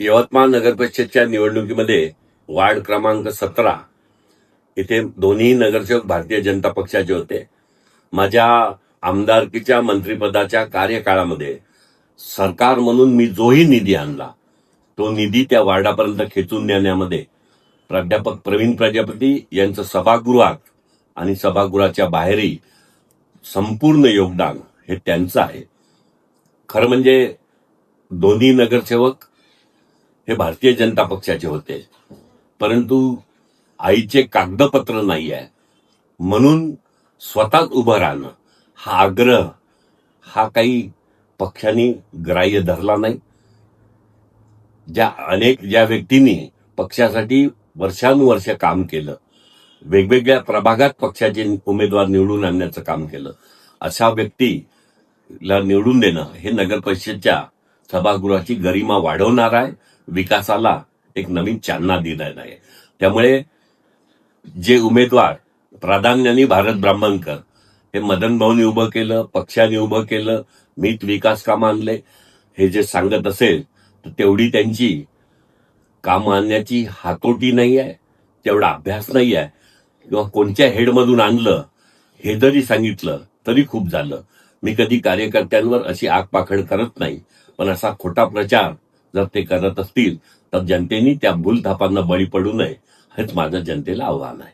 यवतमाळ नगर परिषदच्या निवडणुकीमध्ये वार्ड क्रमांक 17 इथे दोन्ही नगरसेवक भारतीय जनता पक्षाचे होते. माझ्या आमदारकीच्या मंत्रिपदाच्या कार्यकाळामध्ये सरकार म्हणून मी जोही निधी आणला तो निधी त्या वार्डापर्यंत खेचून नेण्यामध्ये प्राध्यापक प्रवीण प्रजापती यांचं सभागृहात आणि सभागृहाच्या बाहेरही संपूर्ण योगदान हे त्यांचं आहे. खरं म्हणजे दोन्ही नगरसेवक हे भारतीय जनता पक्षाचे होते, परंतु आईचे कागदपत्र नाही आहे म्हणून स्वतःच उभं राहणं हा आग्रह हा काही पक्षांनी ग्राह्य धरला नाही. ज्या व्यक्तींनी पक्षासाठी वर्षानुवर्ष काम केलं, वेगवेगळ्या प्रभागात पक्षाचे उमेदवार निवडून आणण्याचं काम केलं, अशा व्यक्तीला निवडून देणं हे नगर परिषदच्या सभागृहाची गरिमा वाढवणार आहे, विकासाला एक नवीन चालना देणार आहे. त्यामुळे जे उमेदवार प्राधान्याने भारत ब्राह्मणकर हे मदन भाऊनी उभं केलं, पक्षाने उभं केलं, मीच विकास कामं आणले हे जे सांगत असेल तर तेवढी त्यांची काम आणण्याची हातोटी नाही आहे, तेवढा अभ्यास नाही आहे, किंवा कोणत्या हेडमधून आणलं हे जरी सांगितलं तरी खूप झालं. मी कधी कार्यकर्त्यांवर अशी आगपाखड करत नाही, पण असा खोटा प्रचार जर ते करत असतील तर जनतेने त्या भूलथापांना बळी पडू नये हेच माझं जनतेला आव्हान आहे.